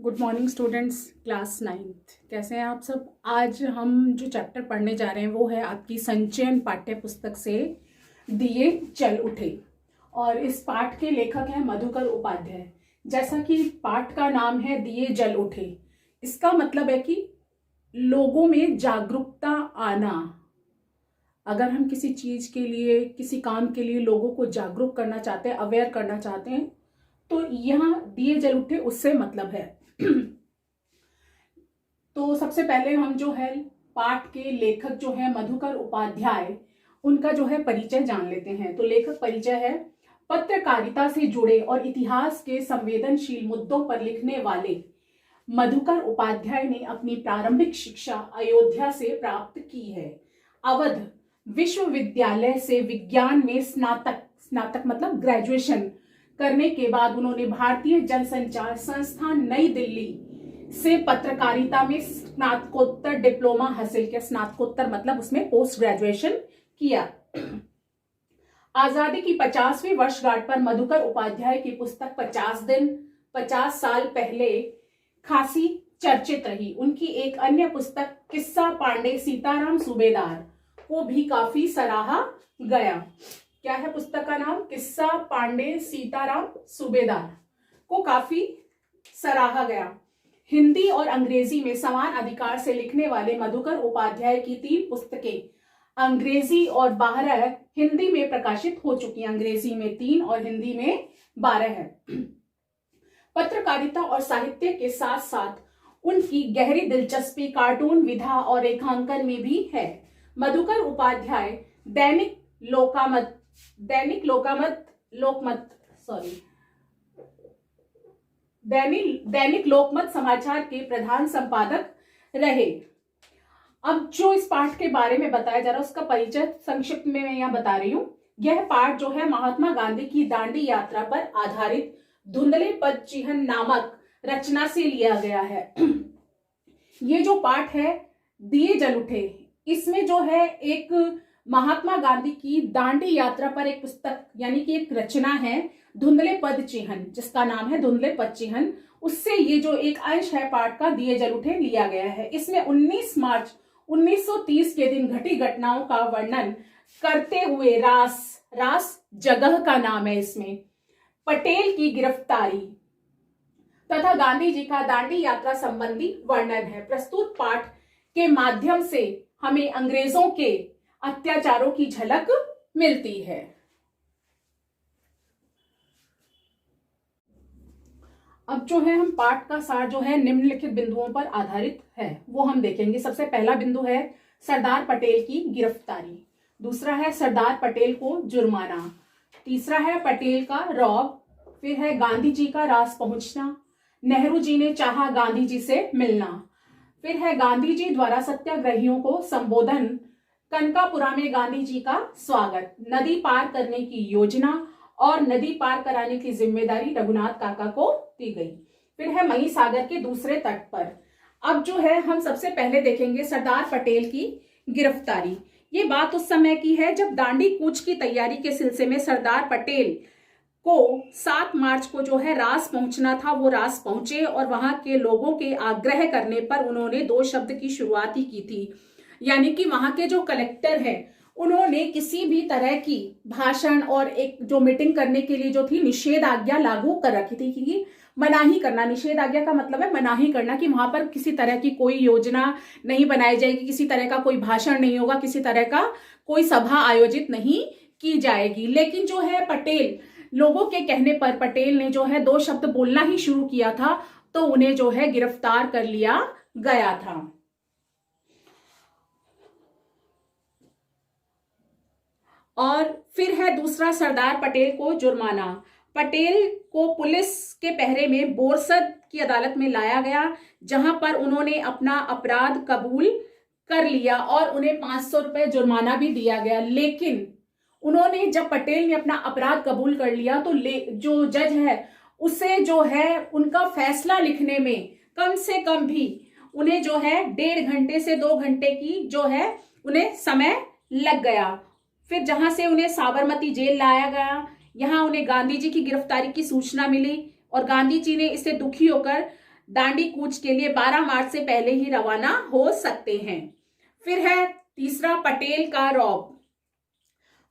Good morning students, class 9th। कैसे हैं आप सब। आज हम जो चैप्टर पढ़ने जा रहे हैं वो है आपकी संचयन पाठ्य पुस्तक से दिए जल उठे। और इस पाठ के लेखक हैं मधुकर उपाध्याय। जैसा कि पाठ का नाम है दिए जल उठे, इसका मतलब है कि लोगों में जागरूकता आना। अगर हम किसी चीज के लिए, किसी काम के लिए लोगों को जागरूक करना चाहते हैं, अवेयर करना चाहते हैं, तो यहाँ दिए जल उठे उससे मतलब है। तो सबसे पहले हम जो है पाठ के लेखक जो है मधुकर उपाध्याय, उनका जो है परिचय जान लेते हैं। तो लेखक परिचय है, पत्रकारिता से जुड़े और इतिहास के संवेदनशील मुद्दों पर लिखने वाले मधुकर उपाध्याय ने अपनी प्रारंभिक शिक्षा अयोध्या से प्राप्त की है। अवध विश्वविद्यालय से विज्ञान में स्नातक मतलब ग्रेजुएशन करने के बाद उन्होंने भारतीय जनसंचार संस्थान नई दिल्ली से पत्रकारिता में स्नातकोत्तर डिप्लोमा हासिल किया। स्नातकोत्तर मतलब उसमें पोस्ट ग्रेजुएशन किया। आजादी की 50वीं वर्षगांठ पर मधुकर उपाध्याय की पुस्तक 50 साल पहले खासी चर्चित रही। उनकी एक अन्य पुस्तक किस्सा पांडे सीताराम सूबेदार को भी काफी सराहा गया। क्या है पुस्तक का नाम? किस्सा पांडे सीताराम सूबेदार को काफी सराहा गया। हिंदी और अंग्रेजी में समान अधिकार से लिखने वाले मधुकर उपाध्याय की 3 पुस्तकें अंग्रेजी और 12 हिंदी में प्रकाशित हो चुकी हैं। अंग्रेजी में 3 और हिंदी में 12 है। पत्रकारिता और साहित्य के साथ साथ उनकी गहरी दिलचस्पी कार्टून विधा और रेखांकन में भी है। मधुकर उपाध्याय दैनिक लोकमत समाचार के प्रधान संपादक रहे। अब जो इस पाठ के बारे में बताया जा रहा है उसका परिचय संक्षिप्त में मैं यहाँ बता रही हूँ। यह पाठ जो है महात्मा गांधी की दांडी यात्रा पर आधारित धुंधले पद चिन्ह नामक रचना से लिया गया है। ये जो पाठ है दिए जल उठे, इसमें जो है एक महात्मा गांधी की दांडी यात्रा पर एक पुस्तक यानी कि एक रचना है धुंधले पद चिन्ह, जिसका नाम है धुंधले पद चिन्ह। उससे ये जो एक अंश है पाठ का दिए जल उठे लिया गया है। इसमें 19 मार्च 1930 के दिन घटी घटनाओं का वर्णन करते हुए रास जगह का नाम है इसमें, पटेल की गिरफ्तारी तथा गांधी जी का दांडी यात्रा संबंधी वर्णन है। प्रस्तुत पाठ के माध्यम से हमें अंग्रेजों के अत्याचारों की झलक मिलती है। अब जो है हम पाठ का सार जो है निम्नलिखित बिंदुओं पर आधारित है वो हम देखेंगे। सबसे पहला बिंदु है सरदार पटेल की गिरफ्तारी, दूसरा है सरदार पटेल को जुर्माना, तीसरा है पटेल का रौब, फिर है गांधी जी का रास पहुंचना, नेहरू जी ने चाहा गांधी जी से मिलना, फिर है गांधी जी द्वारा सत्याग्रहियों को संबोधन, कनकापुरा में गांधी जी का स्वागत, नदी पार करने की योजना और नदी पार कराने की जिम्मेदारी रघुनाथ काका को दी गई, फिर है मही सागर के दूसरे तट पर। अब जो है हम सबसे पहले देखेंगे सरदार पटेल की गिरफ्तारी। ये बात उस समय की है जब दांडी कूच की तैयारी के सिलसिले में सरदार पटेल को 7 मार्च को जो है रास पहुंचना था। वो रास पहुंचे और वहां के लोगों के आग्रह करने पर उन्होंने 2 शब्द की शुरुआत ही की थी, यानी कि वहां के जो कलेक्टर हैं उन्होंने किसी भी तरह की भाषण और एक जो मीटिंग करने के लिए जो थी निषेध आज्ञा लागू कर रखी थी कि मनाही करना। निषेध आज्ञा का मतलब है मनाही करना, कि वहां पर किसी तरह की कोई योजना नहीं बनाई जाएगी, किसी तरह का कोई भाषण नहीं होगा, किसी तरह का कोई सभा आयोजित नहीं की जाएगी। लेकिन जो है पटेल, लोगों के कहने पर पटेल ने जो है 2 शब्द बोलना ही शुरू किया था, तो उन्हें जो है गिरफ्तार कर लिया गया था। और फिर है दूसरा सरदार पटेल को जुर्माना। पटेल को पुलिस के पहरे में बोरसद की अदालत में लाया गया, जहां पर उन्होंने अपना अपराध कबूल कर लिया और उन्हें 500 रुपए जुर्माना भी दिया गया। लेकिन उन्होंने, जब पटेल ने अपना अपराध कबूल कर लिया तो जो जज है उसे जो है उनका फैसला लिखने में कम से कम भी उन्हें जो है 1.5 घंटे से 2 घंटे की जो है उन्हें समय लग गया। फिर जहां से उन्हें साबरमती जेल लाया गया, यहाँ उन्हें गांधी जी की गिरफ्तारी की सूचना मिली और गांधी जी ने इससे दुखी होकर दांडी कूच के लिए 12 मार्च से पहले ही रवाना हो सकते हैं। फिर है तीसरा, पटेल का रौब।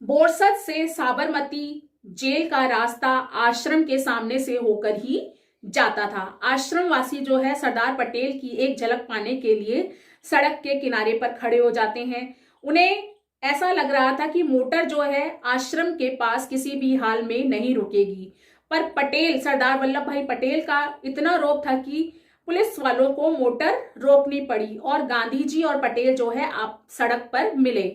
बोरसद से साबरमती जेल का रास्ता आश्रम के सामने से होकर ही जाता था। आश्रम वासी जो है सरदार पटेल की एक झलक पाने के लिए सड़क के किनारे पर खड़े हो जाते हैं। उन्हें ऐसा लग रहा था कि मोटर जो है आश्रम के पास किसी भी हाल में नहीं रुकेगी, पर पटेल, सरदार वल्लभ भाई पटेल का इतना रौब था कि पुलिस वालों को मोटर रोकनी पड़ी और गांधी जी और पटेल जो है आप सड़क पर मिले।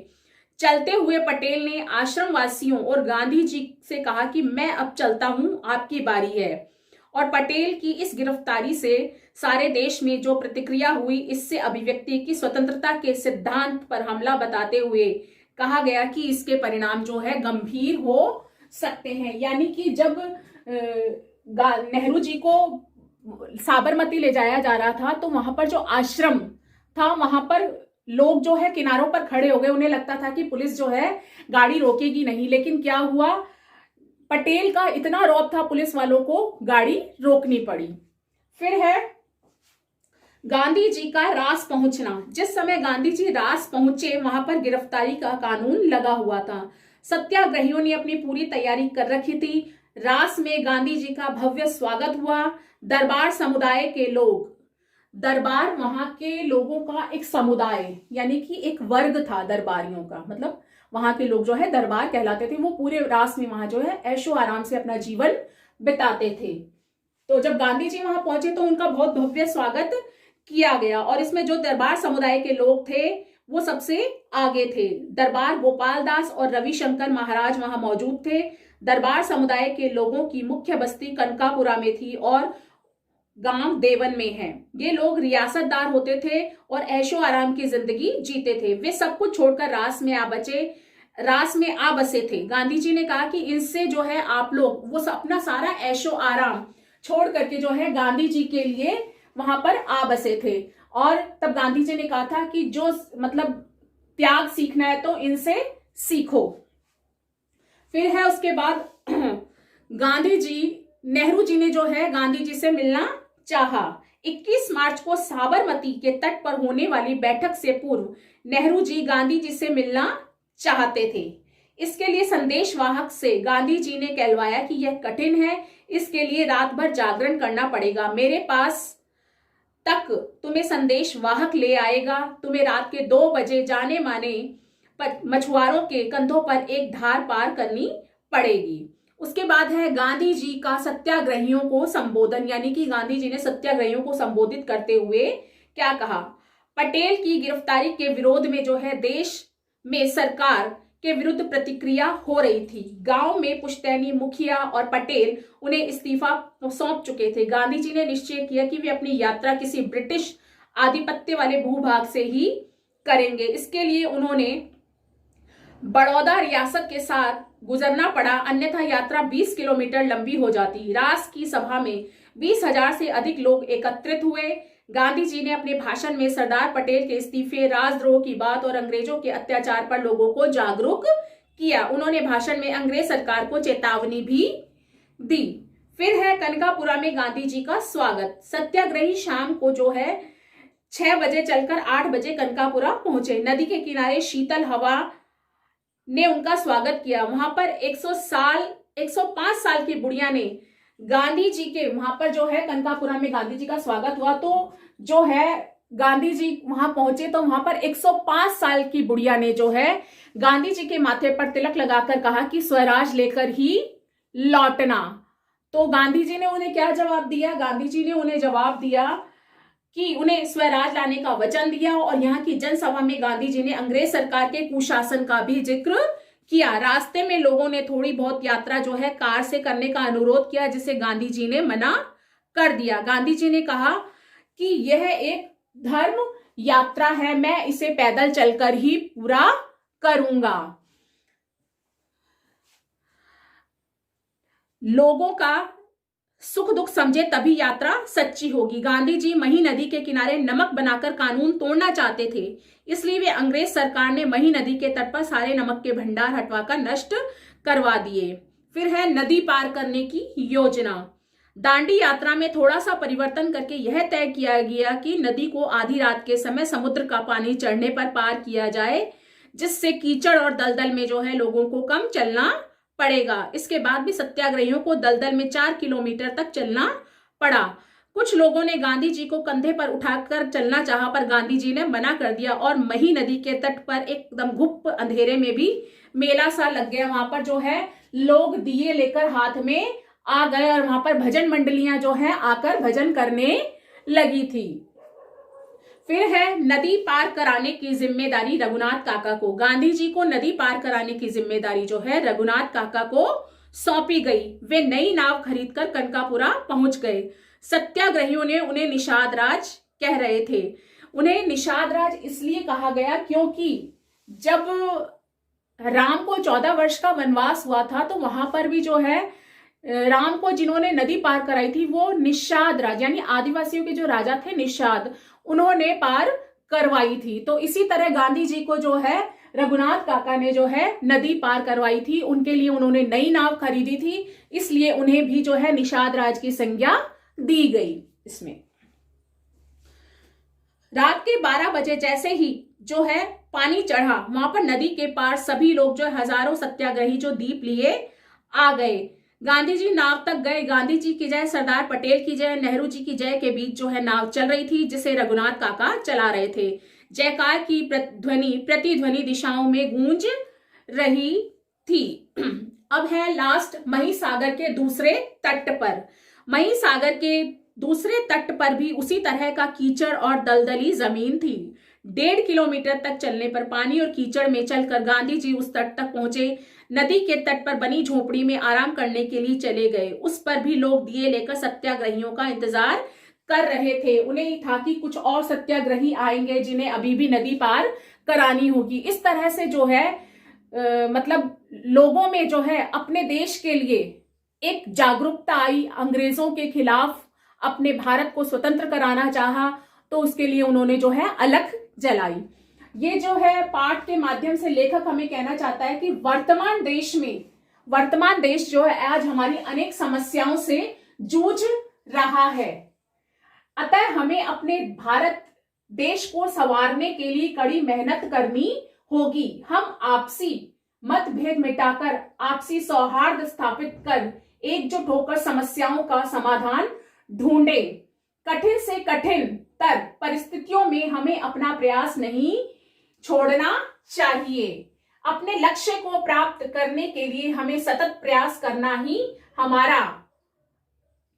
चलते हुए पटेल ने आश्रम वासियों और गांधी जी से कहा कि मैं अब चलता हूं, आपकी बारी है। और पटेल की इस गिरफ्तारी से सारे देश में जो प्रतिक्रिया हुई, इससे अभिव्यक्ति की स्वतंत्रता के सिद्धांत पर हमला बताते हुए कहा गया कि इसके परिणाम जो है गंभीर हो सकते हैं। यानी कि जब नेहरू जी को साबरमती ले जाया जा रहा था तो वहां पर जो आश्रम था वहां पर लोग जो है किनारों पर खड़े हो गए। उन्हें लगता था कि पुलिस जो है गाड़ी रोकेगी नहीं, लेकिन क्या हुआ, पटेल का इतना रौब था पुलिस वालों को, गाड़ी रोकनी पड़ी। फिर है गांधी जी का रास पहुंचना। जिस समय गांधी जी रास पहुंचे वहां पर गिरफ्तारी का कानून लगा हुआ था। सत्याग्रहियों ने अपनी पूरी तैयारी कर रखी थी। रास में गांधी जी का भव्य स्वागत हुआ। दरबार समुदाय के लोग, दरबार वहां के लोगों का एक समुदाय यानी कि एक वर्ग था दरबारियों का, मतलब वहां के लोग जो है दरबार कहलाते थे। वो पूरे रास में वहां जो है ऐशो आराम से अपना जीवन बिताते थे। तो जब गांधी जी वहां पहुंचे तो उनका बहुत भव्य स्वागत किया गया और इसमें जो दरबार समुदाय के लोग थे वो सबसे आगे थे। दरबार गोपाल दास और रविशंकर महाराज वहां मौजूद थे। दरबार समुदाय के लोगों की मुख्य बस्ती कनकापुरा में थी और गांव देवन में है। ये लोग रियासतदार होते थे और ऐशो आराम की जिंदगी जीते थे। वे सब कुछ छोड़कर रास में आ बसे थे। गांधी जी ने कहा कि इनसे जो है आप लोग वो अपना सारा ऐशो आराम छोड़ करके जो है गांधी जी के लिए वहां पर आ बसे थे। और तब गांधी जी ने कहा था कि जो मतलब त्याग सीखना है तो इनसे सीखो। फिर है उसके बाद नेहरू जी ने जो है गांधी जी से मिलना चाहा। 21 मार्च को साबरमती के तट पर होने वाली बैठक से पूर्व नेहरू जी गांधी जी से मिलना चाहते थे। इसके लिए संदेशवाहक से गांधी जी ने कहलवाया कि यह कठिन है, इसके लिए रात भर जागरण करना पड़ेगा। मेरे पास तक तुम्हें संदेशवाहक ले आएगा। तुम्हें रात के 2 बजे जाने माने मछुआरों के कंधों पर एक धार पार करनी पड़ेगी। उसके बाद है गांधी जी का सत्याग्रहियों को संबोधन, यानी कि गांधी जी ने सत्याग्रहियों को संबोधित करते हुए क्या कहा। पटेल की गिरफ्तारी के विरोध में जो है देश में सरकार के विरुद्ध प्रतिक्रिया हो रही थी। गांव में पुश्तैनी मुखिया और पटेल उन्हें इस्तीफा सौंप चुके थे। गांधी जी ने निश्चय किया कि वे अपनी यात्रा किसी ब्रिटिश आधिपत्य वाले भूभाग से ही करेंगे। इसके लिए उन्होंने बड़ौदा रियासत के साथ गुजरना पड़ा, अन्यथा यात्रा 20 किलोमीटर लंबी हो जाती। रास की सभा में 20,000 से अधिक लोग एकत्रित हुए। गांधी जी ने अपने भाषण में सरदार पटेल के इस्तीफे, राजद्रोह की बात और अंग्रेजों के अत्याचार पर लोगों को जागरूक किया। उन्होंने भाषण में अंग्रेज सरकार को चेतावनी भी दी। फिर है कनकापुरा में गांधी जी का स्वागत। सत्याग्रही शाम को जो है 6 बजे चलकर 8 बजे कनकापुरा पहुंचे। नदी के किनारे शीतल हवा ने उनका स्वागत किया। वहां पर 105 साल की बुढ़िया ने गांधी जी के वहां पर जो है कनकापुरा में गांधी जी का स्वागत हुआ। तो जो है गांधी जी वहां पहुंचे तो वहां पर 105 साल की बुढ़िया ने जो है गांधी जी के माथे पर तिलक लगाकर कहा कि स्वराज लेकर ही लौटना। तो गांधी जी ने उन्हें क्या जवाब दिया? गांधी जी ने उन्हें जवाब दिया कि उन्हें स्वराज लाने का वचन दिया। और यहाँ की जनसभा में गांधी जी ने अंग्रेज सरकार के कुशासन का भी जिक्र किया। रास्ते में लोगों ने थोड़ी बहुत यात्रा जो है कार से करने का अनुरोध किया, जिसे गांधी जी ने मना कर दिया। गांधी जी ने कहा कि यह एक धर्म यात्रा है, मैं इसे पैदल चलकर ही पूरा करूंगा। लोगों का सुख दुख समझे तभी यात्रा सच्ची होगी। गांधी जी मही नदी के किनारे नमक बनाकर कानून तोड़ना चाहते थे, इसलिए वे अंग्रेज सरकार ने मही नदी के तट पर सारे नमक के भंडार हटवाकर नष्ट करवा दिए। फिर है नदी पार करने की योजना। दांडी यात्रा में थोड़ा सा परिवर्तन करके यह तय किया गया कि नदी को आधी रात के समय समुद्र का पानी चढ़ने पर पार किया जाए, जिससे कीचड़ और दलदल में जो है लोगों को कम चलना पड़ेगा। इसके बाद भी सत्याग्रहियों को दलदल में 4 किलोमीटर तक चलना पड़ा। कुछ लोगों ने गांधी जी को कंधे पर उठाकर चलना चाहा, पर गांधी जी ने मना कर दिया और मही नदी के तट पर एकदम गुप्त अंधेरे में भी मेला सा लग गया। वहां पर जो है लोग दिए लेकर हाथ में आ गए और वहां पर भजन मंडलियां जो है आकर भजन करने लगी थी। फिर है नदी पार कराने की जिम्मेदारी रघुनाथ काका को। गांधी जी को नदी पार कराने की जिम्मेदारी जो है रघुनाथ काका को सौंपी गई। वे नई नाव खरीदकर कनकापुरा पहुंच गए। सत्याग्रहियों ने उन्हें निषाद राज कह रहे थे। उन्हें निषाद राज इसलिए कहा गया क्योंकि जब राम को 14 वर्ष का वनवास हुआ था तो वहां पर भी जो है राम को जिन्होंने नदी पार कराई थी वो निषाद राज यानी आदिवासियों के जो राजा थे निषाद, उन्होंने पार करवाई थी। तो इसी तरह गांधी जी को जो है रघुनाथ काका ने जो है नदी पार करवाई थी। उनके लिए उन्होंने नई नाव खरीदी थी, इसलिए उन्हें भी जो है निषाद राज की संज्ञा दी गई। इसमें रात के 12 बजे जैसे ही जो है पानी चढ़ा, वहां पर नदी के पार सभी लोग जो हजारों सत्याग्रही जो दीप लिए आ गए। गांधी जी नाव तक गए। गांधी जी की जय, सरदार पटेल की जय, नेहरू जी की जय के बीच जो है नाव चल रही थी, जिसे रघुनाथ काका चला रहे थे। जयकार की प्रतिध्वनि दिशाओं में गूंज रही थी। अब है लास्ट मही सागर के दूसरे तट पर। मही सागर के दूसरे तट पर भी उसी तरह का कीचड़ और दलदली जमीन थी। 1.5 किलोमीटर तक चलने पर पानी और कीचड़ में चलकर गांधी जी उस तट तक पहुंचे। नदी के तट पर बनी झोपड़ी में आराम करने के लिए चले गए। उस पर भी लोग दिए लेकर सत्याग्रहियों का इंतजार कर रहे थे। उन्हें था कि कुछ और सत्याग्रही आएंगे जिन्हें अभी भी नदी पार करानी होगी। इस तरह से जो है मतलब लोगों में जो है अपने देश के लिए एक जागरूकता आई। अंग्रेजों के खिलाफ अपने भारत को स्वतंत्र कराना चाहा तो उसके लिए उन्होंने जो है अलख जलाई। ये जो है पाठ के माध्यम से लेखक हमें कहना चाहता है कि वर्तमान देश जो है आज हमारी अनेक समस्याओं से जूझ रहा है। अतः हमें अपने भारत देश को संवारने के लिए कड़ी मेहनत करनी होगी। हम आपसी मतभेद मिटाकर आपसी सौहार्द स्थापित कर एकजुट होकर समस्याओं का समाधान ढूंढे। कठिन से कठिन तर परिस्थितियों में हमें अपना प्रयास नहीं छोड़ना चाहिए। अपने लक्ष्य को प्राप्त करने के लिए हमें सतत प्रयास करना ही हमारा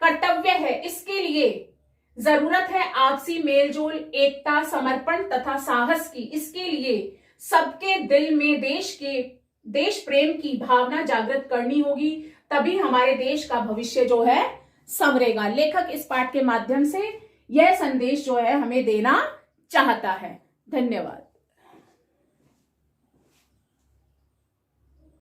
कर्तव्य है। इसके लिए जरूरत है आपसी मेलजोल, एकता, समर्पण तथा साहस की। इसके लिए सबके दिल में देश प्रेम की भावना जागृत करनी होगी, तभी हमारे देश का भविष्य जो है संवरेगा। लेखक इस पाठ के माध्यम से यह संदेश जो है हमें देना चाहता है। धन्यवाद।